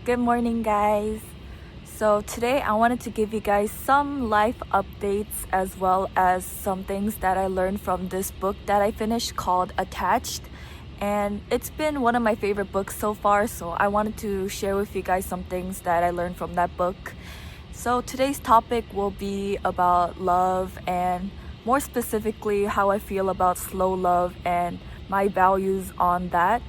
Good morning, guys. So, today I wanted to give you guys some life updates as well as some things that I learned from this book that I finished called Attached. And it's been one of my favorite books so far, so I wanted to share with you guys some things that I learned from that book. So, today's topic will be about love and more specifically how I feel about slow love and my values on that,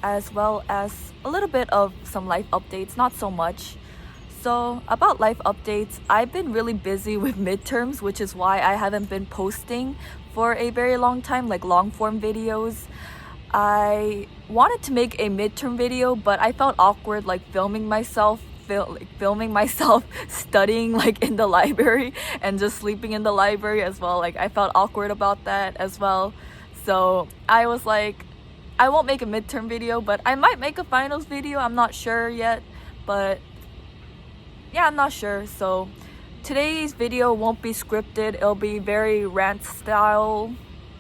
as well as a little bit of some life updates, not so much. So, about life updates, I've been really busy with midterms, which is why I haven't been posting for a very long time, like long form videos. I wanted to make a midterm video, but I felt awkward like filming myself studying like in the library and just sleeping in the library as well. Like I felt awkward about that as well. So I was like, I won't make a midterm video, but I might make a finals video. I'm not sure yet, but yeah, I'm not sure. So today's video won't be scripted. It'll be very rant style,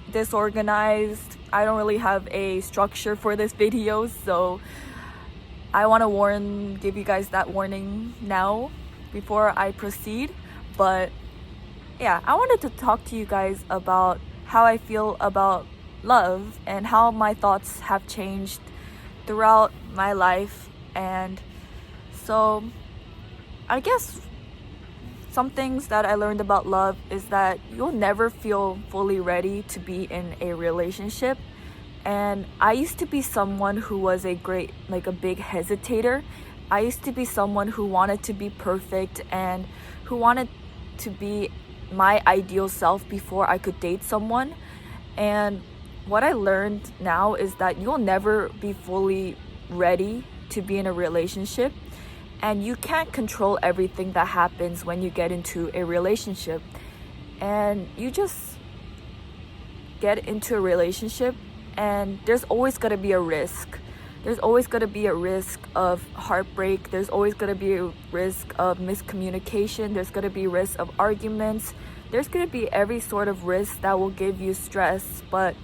disorganized. I don't really have a structure for this video, so I want to give you guys that warning now before I proceed. But yeah, I wanted to talk to you guys about how I feel about love and how my thoughts have changed throughout my life. And so I guess some things that I learned about love is that you'll never feel fully ready to be in a relationship. And I used to be someone who was a big hesitator. I used to be someone who wanted to be perfect and who wanted to be my ideal self before I could date someone. And what I learned now is that you'll never be fully ready to be in a relationship. And you can't control everything that happens when you get into a relationship. And you just get into a relationship, and there's always going to be a risk. There's always going to be a risk of heartbreak. There's always going to be a risk of miscommunication. There's going to be risk of arguments. There's going to be every sort of risk that will give you stress. But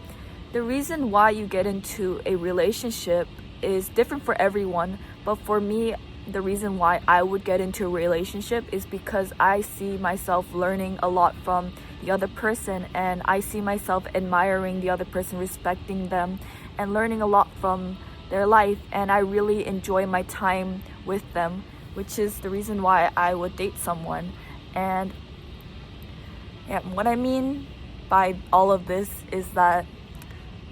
the reason why you get into a relationship is different for everyone. But for me, the reason why I would get into a relationship is because I see myself learning a lot from the other person, and I see myself admiring the other person, respecting them, and learning a lot from their life, and I really enjoy my time with them, which is the reason why I would date someone. And yeah, what I mean by all of this is that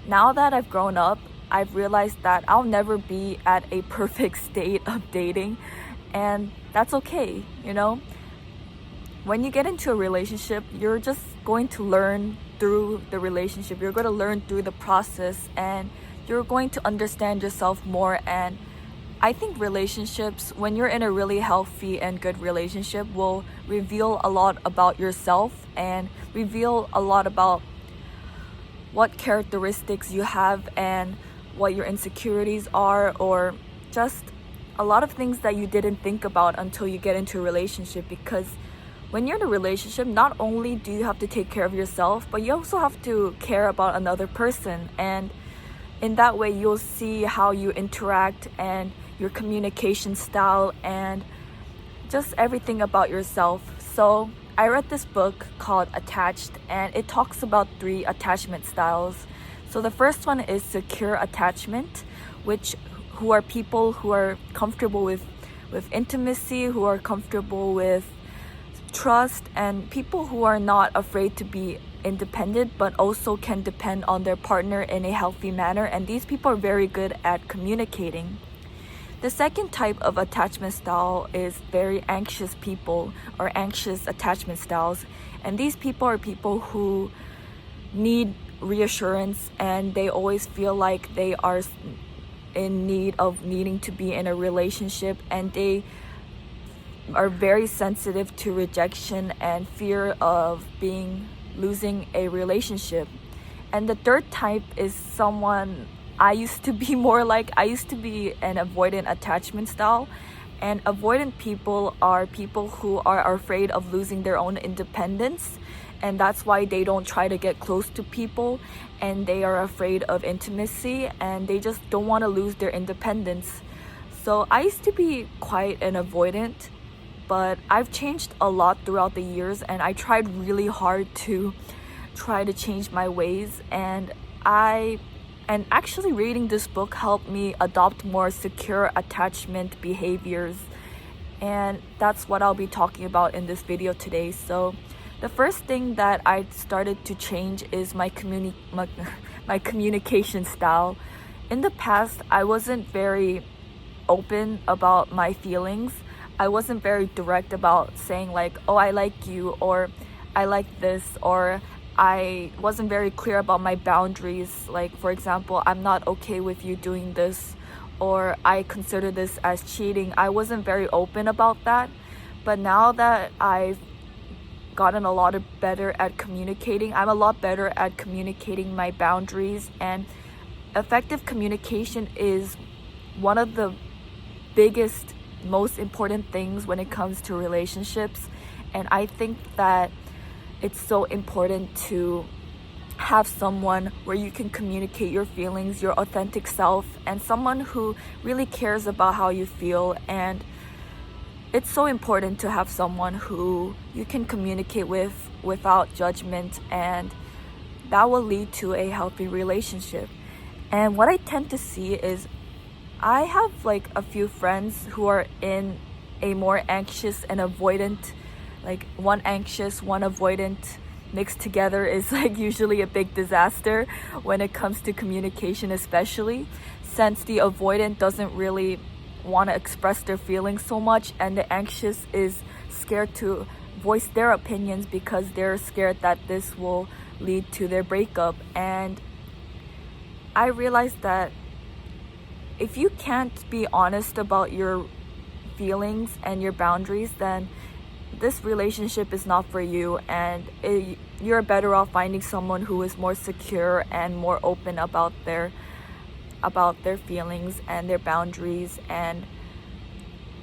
now that I've grown up, I've realized that I'll never be at a perfect state of dating, and that's okay, you know? When you get into a relationship, you're just going to learn through the relationship. You're going to learn through the process, and you're going to understand yourself more. And I think relationships, when you're in a really healthy and good relationship, will reveal a lot about yourself and reveal a lot about what characteristics you have and what your insecurities are, or just a lot of things that you didn't think about until you get into a relationship. Because when you're in a relationship, not only do you have to take care of yourself, but you also have to care about another person. And in that way, you'll see how you interact and your communication style and just everything about yourself. So I read this book called Attached, and it talks about 3 attachment styles. So the first one is secure attachment, who are people who are comfortable with intimacy, who are comfortable with trust, and people who are not afraid to be independent but also can depend on their partner in a healthy manner. And these people are very good at communicating. The second type of attachment style is very anxious people, or anxious attachment styles. And these people are people who need reassurance, and they always feel like they are in need of needing to be in a relationship, and they are very sensitive to rejection and fear of losing a relationship. And the third type is someone I used to be more like. I used to be an avoidant attachment style. And avoidant people are people who are afraid of losing their own independence, and that's why they don't try to get close to people, and they are afraid of intimacy, and they just don't want to lose their independence. So I used to be quite an avoidant, but I've changed a lot throughout the years, and I tried really hard to try to change my ways. And actually reading this book helped me adopt more secure attachment behaviors, and that's what I'll be talking about in this video today. So the first thing that I started to change is my communication style. In the past, I wasn't very open about my feelings. I wasn't very direct about saying like, oh, I like you, or I like this, or I wasn't very clear about my boundaries. Like, for example, I'm not okay with you doing this, or I consider this as cheating. I wasn't very open about that. But now that I've gotten a lot better at communicating, I'm a lot better at communicating my boundaries. And effective communication is one of the biggest, most important things when it comes to relationships. And I think that it's so important to have someone where you can communicate your feelings, your authentic self, and someone who really cares about how you feel. And it's so important to have someone who you can communicate with without judgment, and that will lead to a healthy relationship. And what I tend to see is I have like a few friends who are in a more anxious and avoidant, like one anxious, one avoidant mixed together is like usually a big disaster when it comes to communication, especially since the avoidant doesn't really want to express their feelings so much, and the anxious is scared to voice their opinions because they're scared that this will lead to their breakup. And I realized that if you can't be honest about your feelings and your boundaries, then this relationship is not for you, and you're better off finding someone who is more secure and more open about their feelings and their boundaries, and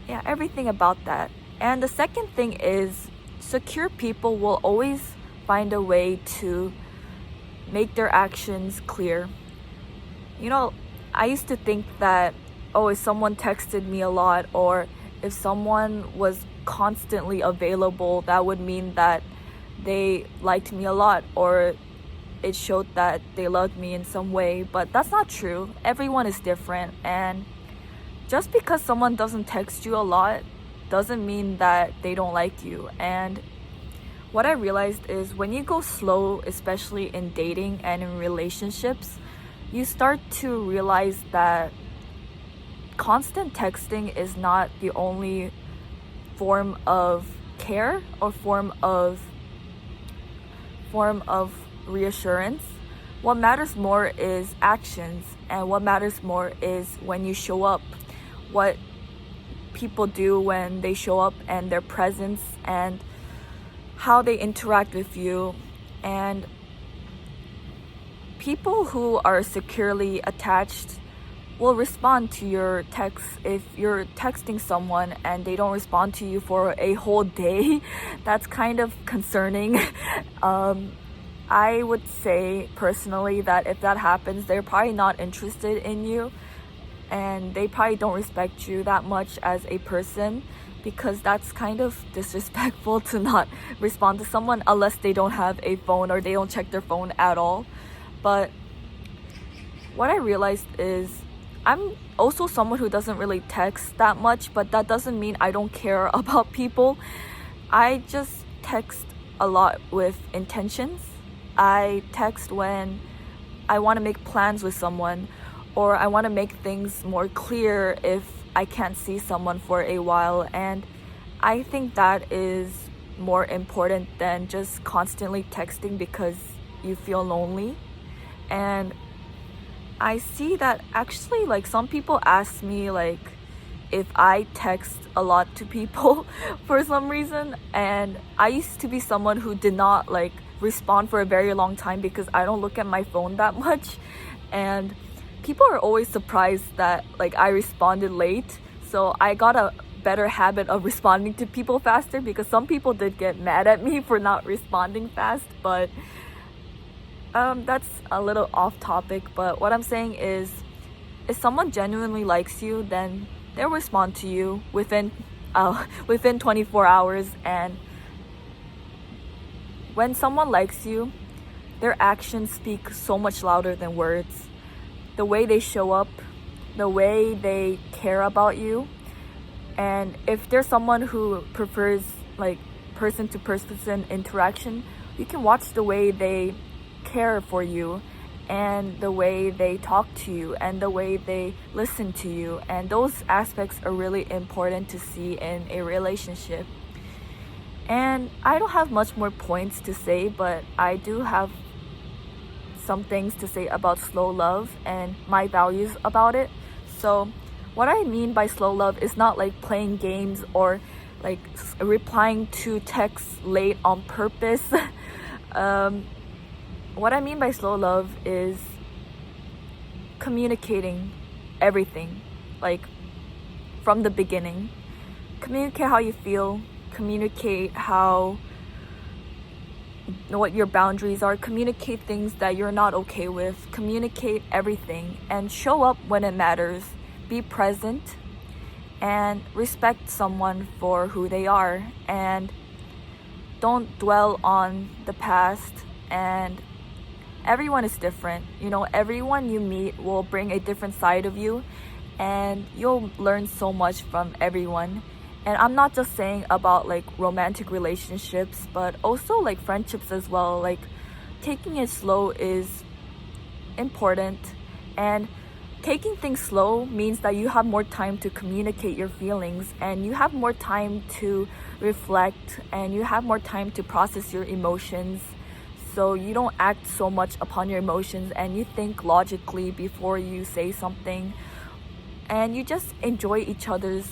yeah, everything about that. And the second thing is, secure people will always find a way to make their actions clear. You know, I used to think that, oh, if someone texted me a lot, or if someone was constantly available, that would mean that they liked me a lot, or it showed that they loved me in some way. But that's not true. Everyone is different, and just because someone doesn't text you a lot doesn't mean that they don't like you. And what I realized is, when you go slow, especially in dating and in relationships, you start to realize that constant texting is not the only form of care or form of reassurance. What matters more is actions, and what matters more is when you show up, what people do when they show up, and their presence, and how they interact with you. And people who are securely attached will respond to your texts. If you're texting someone and they don't respond to you for a whole day, that's kind of concerning. I would say personally that if that happens, they're probably not interested in you, and they probably don't respect you that much as a person, because that's kind of disrespectful to not respond to someone unless they don't have a phone or they don't check their phone at all. But what I realized is, I'm also someone who doesn't really text that much, but that doesn't mean I don't care about people. I just text a lot with intentions. I text when I want to make plans with someone, or I want to make things more clear if I can't see someone for a while. And I think that is more important than just constantly texting because you feel lonely. And I see that actually, like, some people ask me like if I text a lot to people for some reason, and I used to be someone who did not like respond for a very long time because I don't look at my phone that much, and people are always surprised that like I responded late. So I got a better habit of responding to people faster, because some people did get mad at me for not responding fast. But that's a little off topic. But what I'm saying is, if someone genuinely likes you, then they'll respond to you within within 24 hours. And when someone likes you, their actions speak so much louder than words. The way they show up, the way they care about you. And if there's someone who prefers like person to person interaction, you can watch the way they care for you, and the way they talk to you, and the way they listen to you. And those aspects are really important to see in a relationship. And I don't have much more points to say, but I do have some things to say about slow love and my values about it. So what I mean by slow love is not like playing games or like replying to texts late on purpose. What I mean by slow love is communicating everything, like from the beginning. Communicate how you feel, communicate what your boundaries are, communicate things that you're not okay with, communicate everything, and show up when it matters. Be present and respect someone for who they are, and don't dwell on the past. And everyone is different, you know, everyone you meet will bring a different side of you, and you'll learn so much from everyone. And I'm not just saying about like romantic relationships, but also like friendships as well. Like taking it slow is important, and taking things slow means that you have more time to communicate your feelings, and you have more time to reflect, and you have more time to process your emotions. So you don't act so much upon your emotions, and you think logically before you say something, and you just enjoy each other's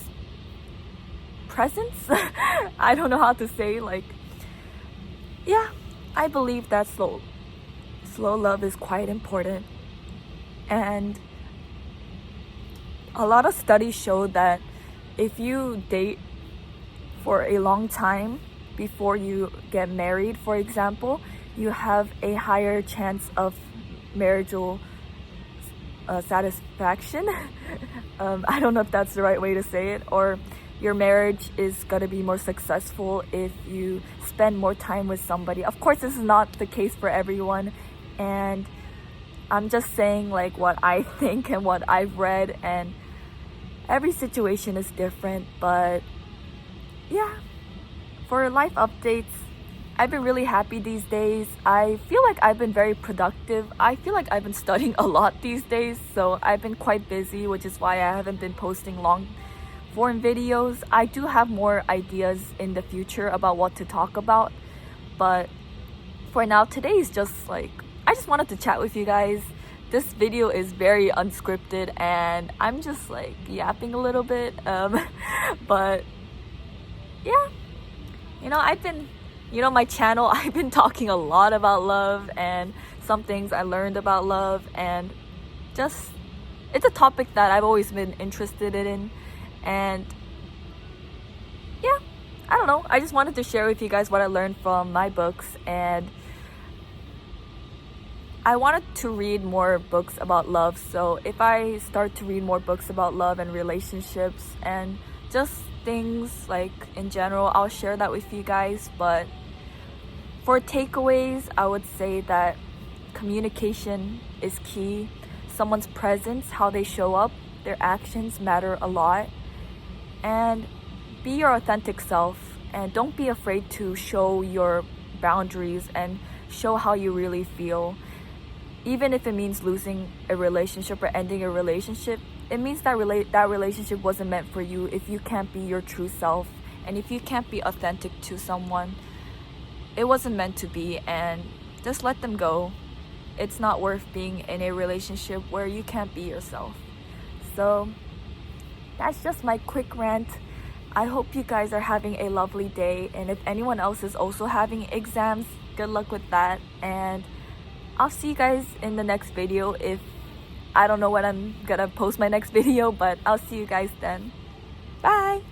presence. I don't know how to say, like, yeah, I believe that slow love is quite important. And a lot of studies show that if you date for a long time before you get married, for example, you have a higher chance of marital satisfaction. I don't know if that's the right way to say it. Or your marriage is gonna be more successful if you spend more time with somebody. Of course, this is not the case for everyone, and I'm just saying like what I think and what I've read, and every situation is different. But yeah, for life updates, I've been really happy these days. I feel like I've been very productive. I feel like I've been studying a lot these days, so I've been quite busy, which is why I haven't been posting long form videos. I do have more ideas in the future about what to talk about, but for now, today is just like, I just wanted to chat with you guys. This video is very unscripted, and I'm just like yapping a little bit, but yeah, you know, my channel, I've been talking a lot about love and some things I learned about love, and just, it's a topic that I've always been interested in. And yeah, I don't know, I just wanted to share with you guys what I learned from my books, and I wanted to read more books about love. So if I start to read more books about love and relationships and just things like in general, I'll share that with you guys. But for takeaways, I would say that communication is key. Someone's presence, how they show up, their actions matter a lot. And be your authentic self, and don't be afraid to show your boundaries and show how you really feel. Even if it means losing a relationship or ending a relationship, it means that that relationship wasn't meant for you if you can't be your true self, and if you can't be authentic to someone. It wasn't meant to be, and just let them go. It's not worth being in a relationship where you can't be yourself. So that's just my quick rant. I hope you guys are having a lovely day, and if anyone else is also having exams, good luck with that. And I'll see you guys in the next video. If I don't know when I'm gonna post my next video, but I'll see you guys then. Bye.